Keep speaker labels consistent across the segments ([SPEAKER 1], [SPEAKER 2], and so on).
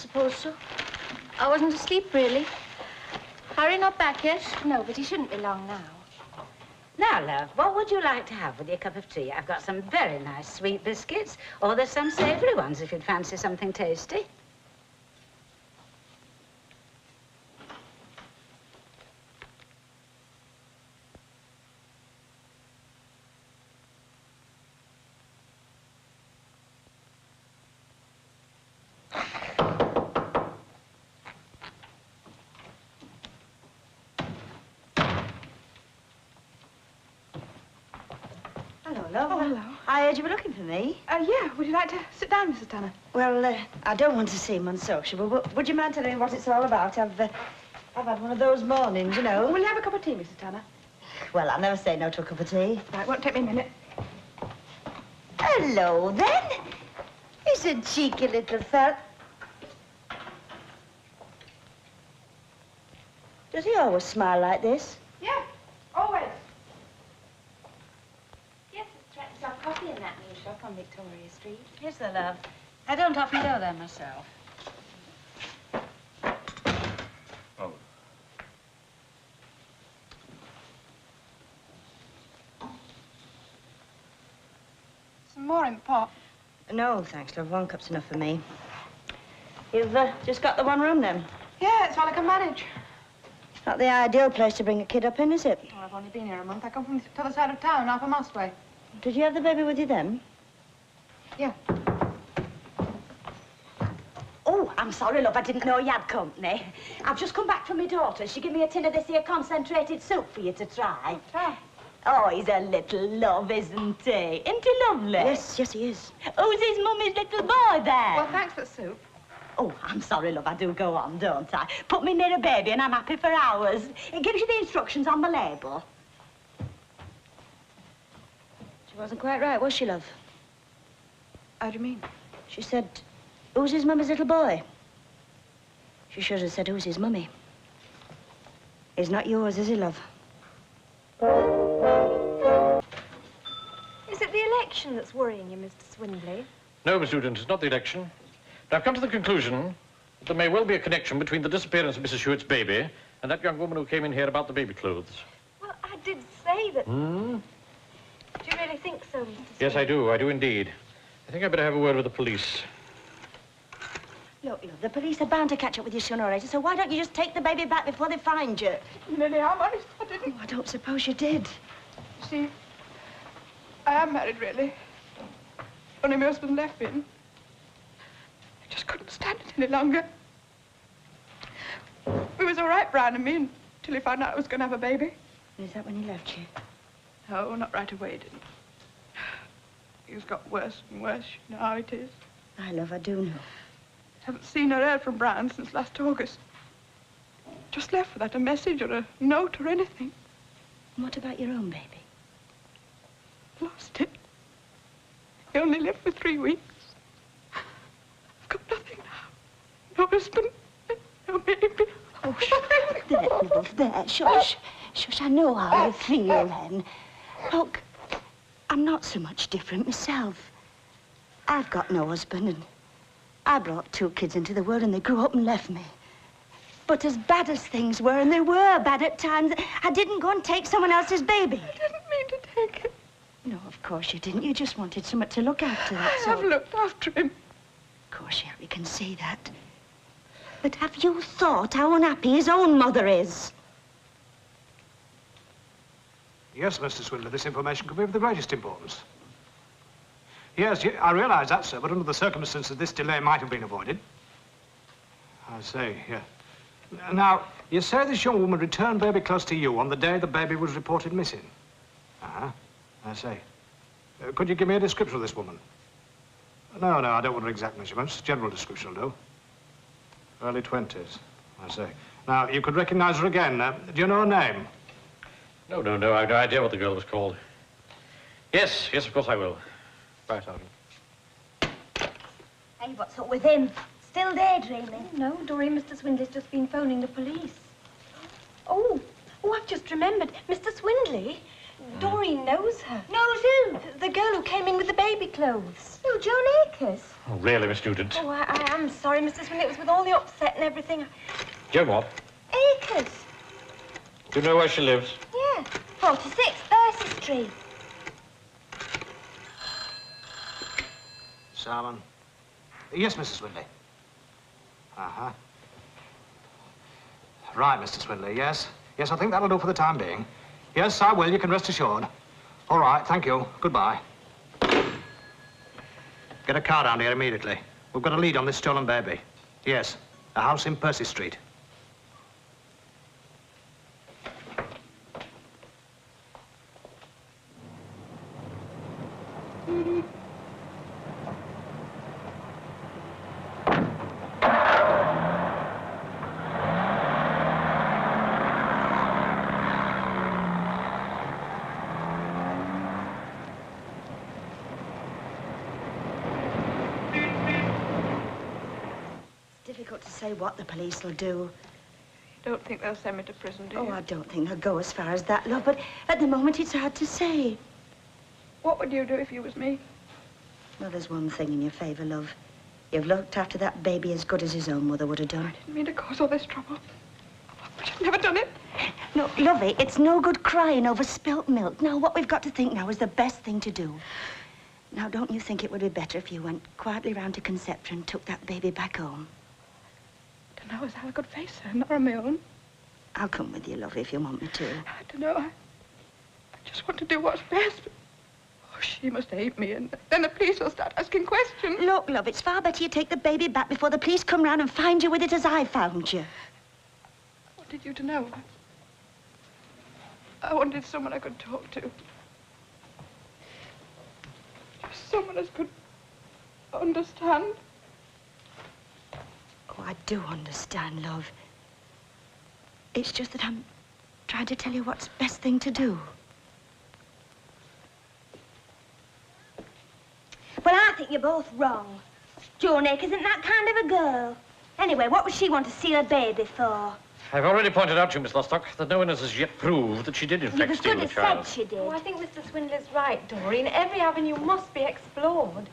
[SPEAKER 1] suppose so. I wasn't asleep, really. Harry not back yet?
[SPEAKER 2] No, but he shouldn't be long now. Now, love, what would you like to have with your cup of tea? I've got some very nice sweet biscuits, or there's some savoury ones if you'd fancy something tasty.
[SPEAKER 3] Hello, love.
[SPEAKER 4] Oh, hello.
[SPEAKER 3] I heard you were looking for me.
[SPEAKER 4] Yeah. Would you like to sit down, Mrs. Tanner?
[SPEAKER 3] Well, I don't want to seem unsociable, but would you mind telling me what it's all about? I've had one of those mornings, you know.
[SPEAKER 4] Will you have a cup of tea, Mrs. Tanner?
[SPEAKER 3] Well, I'll never say no to a cup of tea.
[SPEAKER 4] Right, won't take me a minute.
[SPEAKER 3] Hello, then. He's a cheeky little fella. Does he always smile like this?
[SPEAKER 4] Yeah, always.
[SPEAKER 2] Yes, it's right. There's a coffee in that new shop on Victoria Street. Yes, the love. I don't often go there myself.
[SPEAKER 5] Oh.
[SPEAKER 4] Some more in the pot.
[SPEAKER 3] No, thanks, love. One cup's enough for me. You've just got the one room, then?
[SPEAKER 4] Yeah, it's all I can manage.
[SPEAKER 3] Not the ideal place to bring a kid up in, is it?
[SPEAKER 4] Well, I've only been here a month. I come from the other side of town, half a mile away.
[SPEAKER 3] Did you have the baby with you then?
[SPEAKER 4] Yeah.
[SPEAKER 6] Oh, I'm sorry, love. I didn't know you had company. I've just come back from my daughter. She gave me a tin of this here concentrated soup for you to try.
[SPEAKER 4] Try.
[SPEAKER 6] Oh, he's a little love, isn't he? Isn't he lovely?
[SPEAKER 3] Yes, he is.
[SPEAKER 6] Who's his mummy's little boy there?
[SPEAKER 4] Well, thanks for the soup.
[SPEAKER 6] Oh, I'm sorry, love. I do go on, don't I? Put me near a baby and I'm happy for hours. It gives you the instructions on the label.
[SPEAKER 3] She wasn't quite right, was she, love?
[SPEAKER 4] How do you mean?
[SPEAKER 3] She said, who's his mummy's little boy? She should have said, who's his mummy? He's not yours, is he, love?
[SPEAKER 7] Is it the election that's worrying you, Mr. Swindley?
[SPEAKER 5] No, Miss Nugent, it's not the election. But I've come to the conclusion that there may well be a connection between the disappearance of Mrs. Hewitt's baby and that young woman who came in here about the baby clothes.
[SPEAKER 7] Well, I did say that...
[SPEAKER 5] Hmm?
[SPEAKER 7] Do you really think so, Mr. Swindley?
[SPEAKER 5] Yes, I do indeed. I think I'd better have a word with the police.
[SPEAKER 3] Look, the police are bound to catch up with you sooner or later, so why don't you just take the baby back before they find you?
[SPEAKER 4] Lily, I'm honest. I didn't.
[SPEAKER 3] Oh, I don't suppose you did.
[SPEAKER 4] See, I am married, really. Only my husband left me. And I just couldn't stand it any longer. We was all right, Brian and me, until he found out I was going to have a baby.
[SPEAKER 3] Is that when he left you?
[SPEAKER 4] No, not right away, didn't. It's got worse and worse. You know how it is.
[SPEAKER 3] I do know.
[SPEAKER 4] Haven't seen or heard from Brian since last August. Just left without a message or a note or anything.
[SPEAKER 3] And what about your own baby?
[SPEAKER 4] Lost it. He only lived for 3 weeks. I've got nothing now. No husband, no baby.
[SPEAKER 3] Oh, shush. There, love, there. Shush. Shush, I know how you feel, then. Look, I'm not so much different myself. I've got no husband, and I brought 2 kids into the world, and they grew up and left me. But as bad as things were, and they were bad at times, I didn't go and take someone else's baby.
[SPEAKER 4] I didn't mean to take it.
[SPEAKER 3] No, of course you didn't. You just wanted someone to look after, that's all.
[SPEAKER 4] I've looked after him.
[SPEAKER 3] Of course, yeah, we can see that. But have you thought how unhappy his own mother is?
[SPEAKER 8] Yes, Mr. Swindler, this information could be of the greatest importance. Yes, I realise that, sir, but under the circumstances, this delay might have been avoided. I say, yeah. Now, you say this young woman returned baby close to you on the day the baby was reported missing. I say. Could you give me a description of this woman? No, I don't want her exact measurements. General description will do. Early 20s, I say. Now, you could recognize her again. Do you know her name?
[SPEAKER 5] No, I've no idea what the girl was called. Yes, of course I will. Right, Sergeant.
[SPEAKER 6] Hey, what's up with him? Still daydreaming?
[SPEAKER 7] No, Doreen, Mr. Swindley's just been phoning the police. Oh, I've just remembered. Mr. Swindley, Doreen knows her.
[SPEAKER 6] Knows who?
[SPEAKER 7] The girl who came in with the baby clothes.
[SPEAKER 6] Oh, Joan Akers.
[SPEAKER 5] Oh, really, Miss Nugent?
[SPEAKER 7] Oh, I am sorry, Mr. Swindle. It was with all the upset and everything.
[SPEAKER 5] Joan what?
[SPEAKER 7] Akers.
[SPEAKER 5] Do you know where she lives?
[SPEAKER 7] Yeah, 46 Percy Street.
[SPEAKER 8] Simon. Yes, Mrs. Swindley. Uh-huh. Right, Mr. Swindley, yes. Yes, I think that'll do for the time being. Yes, I will. You can rest assured. All right, thank you. Goodbye. Get a car down here immediately. We've got a lead on this stolen baby. Yes, a house in Percy Street.
[SPEAKER 3] Difficult to say what the police will do.
[SPEAKER 4] You don't think they'll send me to prison, do you?
[SPEAKER 3] Oh, I don't think they'll go as far as that, love, but at the moment it's hard to say.
[SPEAKER 4] What would you do if you was me?
[SPEAKER 3] Well, there's one thing in your favour, love. You've looked after that baby as good as his own mother would have done.
[SPEAKER 4] I didn't mean to cause all this trouble. But I've never done it.
[SPEAKER 3] No, lovey, it's no good crying over spilt milk. Now, what we've got to think now is the best thing to do. Now, don't you think it would be better if you went quietly round to Conception and took that baby back home?
[SPEAKER 4] I don't know as how I could face her, not on my own.
[SPEAKER 3] I'll come with you, lovey, if you want me to.
[SPEAKER 4] I don't know. I just want to do what's best. Oh, she must hate me, and then the police will start asking questions.
[SPEAKER 3] Look, love, it's far better you take the baby back before the police come round and find you with it as I found you.
[SPEAKER 4] I wanted you to know. I wanted someone I could talk to. Just someone I could understand.
[SPEAKER 3] Oh, I do understand, love. It's just that I'm trying to tell you what's best thing to do.
[SPEAKER 6] Well, I think you're both wrong. Joan Akers isn't that kind of a girl. Anyway, what would she want to steal a baby for?
[SPEAKER 5] I've already pointed out to you, Miss Lostock, that no one has as yet proved that she did, in
[SPEAKER 6] You've
[SPEAKER 5] fact,
[SPEAKER 6] as
[SPEAKER 5] steal
[SPEAKER 6] good
[SPEAKER 5] the
[SPEAKER 6] as
[SPEAKER 5] child.
[SPEAKER 6] said she did.
[SPEAKER 7] Oh, I think Mr. Swindler's right, Doreen. Every avenue must be explored.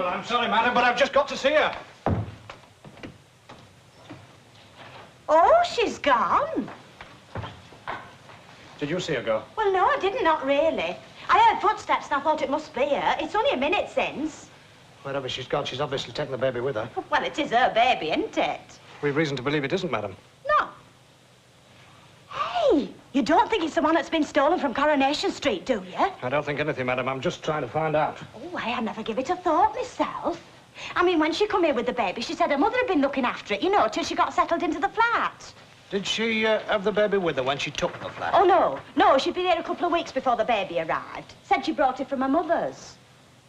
[SPEAKER 8] I'm sorry, madam, but I've just got to see her.
[SPEAKER 6] Oh, she's gone.
[SPEAKER 8] Did you see her go?
[SPEAKER 6] Well, no, I didn't, not really. I heard footsteps and I thought it must be her. It's only a minute since.
[SPEAKER 8] Wherever she's gone, she's obviously taken the baby with her.
[SPEAKER 6] Well, it is her baby, isn't it?
[SPEAKER 8] We've reason to believe it isn't, madam.
[SPEAKER 6] No. Hey, you don't think it's the one that's been stolen from Coronation Street, do you?
[SPEAKER 8] I don't think anything, madam. I'm just trying to find out.
[SPEAKER 6] Oh, I never give it a thought myself. I mean, when she come here with the baby, she said her mother had been looking after it, you know, till she got settled into the flat.
[SPEAKER 8] Did she have the baby with her when she took the flat?
[SPEAKER 6] Oh, no. No, she'd been here a couple of weeks before the baby arrived. Said she brought it from her mother's.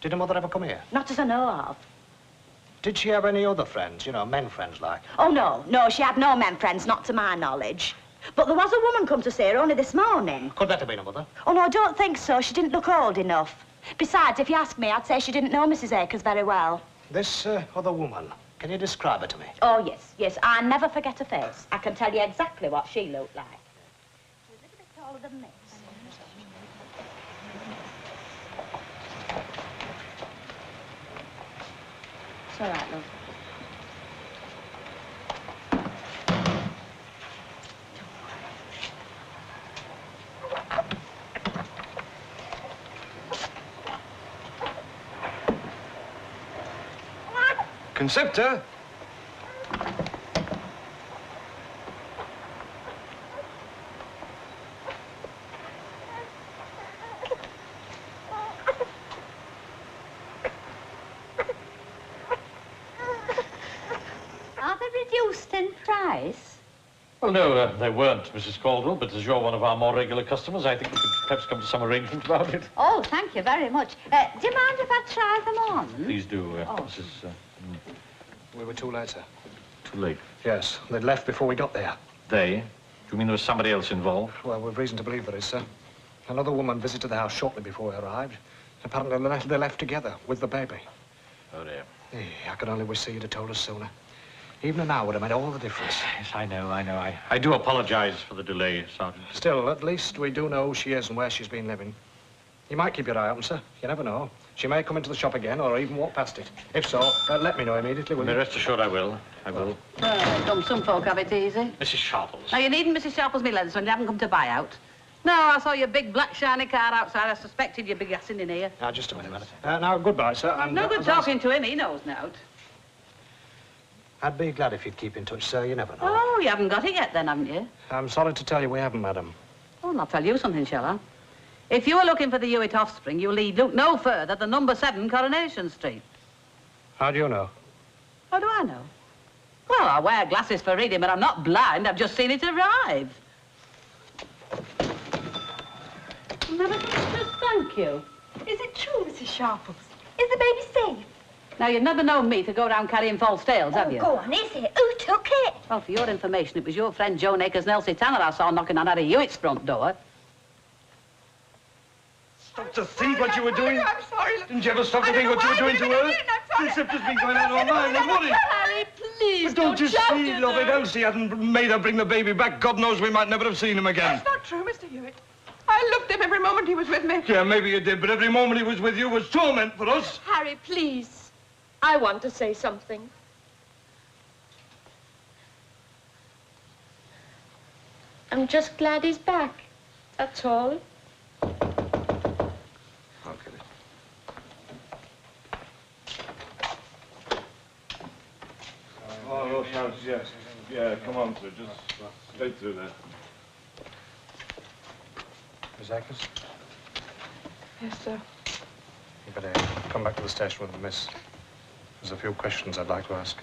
[SPEAKER 8] Did her mother ever come here?
[SPEAKER 6] Not as I know of.
[SPEAKER 8] Did she have any other friends, you know, men friends like?
[SPEAKER 6] Oh, no. No, she had no men friends, not to my knowledge. But there was a woman come to see her only this morning.
[SPEAKER 8] Could that have been her mother?
[SPEAKER 6] Oh, no, I don't think so. She didn't look old enough. Besides, if you ask me, I'd say she didn't know Mrs. Akers very well.
[SPEAKER 8] This other woman, can you describe her to me?
[SPEAKER 6] Oh, yes, yes. I never forget her face. I can tell you exactly what she looked like. She was a little bit taller than me. It's all right, love.
[SPEAKER 8] Conceptor?
[SPEAKER 2] Are they reduced in price?
[SPEAKER 5] Well, no, they weren't, Mrs. Caldwell, but as you're one of our more regular customers, I think we could perhaps come to some arrangement about it.
[SPEAKER 2] Oh, thank you very much. Do you mind if I try them on?
[SPEAKER 5] Please do,
[SPEAKER 2] Oh.
[SPEAKER 5] Mrs.
[SPEAKER 8] We were too late, sir.
[SPEAKER 5] too late.
[SPEAKER 8] Yes, they'd left before we got there.
[SPEAKER 5] They? Do you mean there was somebody else involved?
[SPEAKER 8] Well, we've reason to believe there is, sir. Another woman visited the house shortly before we arrived. Apparently they left together with the baby.
[SPEAKER 5] Oh, dear.
[SPEAKER 8] I could only wish you'd have told us sooner. Even an hour would have made all the difference.
[SPEAKER 5] Yes, I know. I do apologize for the delay, Sergeant.
[SPEAKER 8] Still, at least we do know who she is and where she's been living. You might keep your eye open, sir. You never know. She may come into the shop again or even walk past it. If so, let me know immediately, will you?
[SPEAKER 5] Rest assured I will. I will.
[SPEAKER 2] Well, come, some folk have it easy.
[SPEAKER 5] Mrs. Sharples.
[SPEAKER 2] Now, you needn't Mrs. Sharples me letters when you haven't come to buy out. No, I saw your big black shiny car outside. I suspected you'd be gassing in here.
[SPEAKER 8] Now, just a minute, madam. Now, goodbye, sir. And,
[SPEAKER 2] no good talking to him. He knows now.
[SPEAKER 8] I'd be glad if you'd keep in touch, sir. You never know.
[SPEAKER 2] Oh, you haven't got it yet then, haven't you?
[SPEAKER 8] I'm sorry to tell you we haven't, madam.
[SPEAKER 2] Oh, and I'll tell you something, shall I? If you were looking for the Hewitt offspring, you'll need look no further than number 7 Coronation Street.
[SPEAKER 8] How do you know?
[SPEAKER 2] How do I know? Well, I wear glasses for reading, but I'm not blind. I've just seen it arrive. Thank you.
[SPEAKER 7] Is it true, Mrs. Sharples? Is the baby safe?
[SPEAKER 2] Now, you've never known me to go around carrying false tales, have you?
[SPEAKER 7] Go on, is it? Who took it?
[SPEAKER 2] Well, for your information, it was your friend Joan Akers and Elsie Tanner I saw knocking on Harry Hewitt's front door.
[SPEAKER 9] Stop to think what you were doing.
[SPEAKER 4] I'm sorry.
[SPEAKER 9] Didn't you ever stop to think what you were doing to her? This stuff has been going on all night, wasn't it?
[SPEAKER 7] Harry, please,
[SPEAKER 9] But don't you see, love, if Elsie hadn't made her bring the baby back, God knows we might never have seen him again.
[SPEAKER 4] That's not true, Mr. Hewitt. I loved him every moment he was with me.
[SPEAKER 9] Yeah, maybe you did, but every moment he was with you was torment for us.
[SPEAKER 7] Harry, please. I want to say something. I'm just glad he's back. That's all.
[SPEAKER 9] Okay. Oh, yes. Yeah, come on, sir. Just straight through there.
[SPEAKER 8] Miss Akers?
[SPEAKER 4] Yes, sir.
[SPEAKER 8] You better come back to the station with me, miss. There's a few questions I'd like to ask.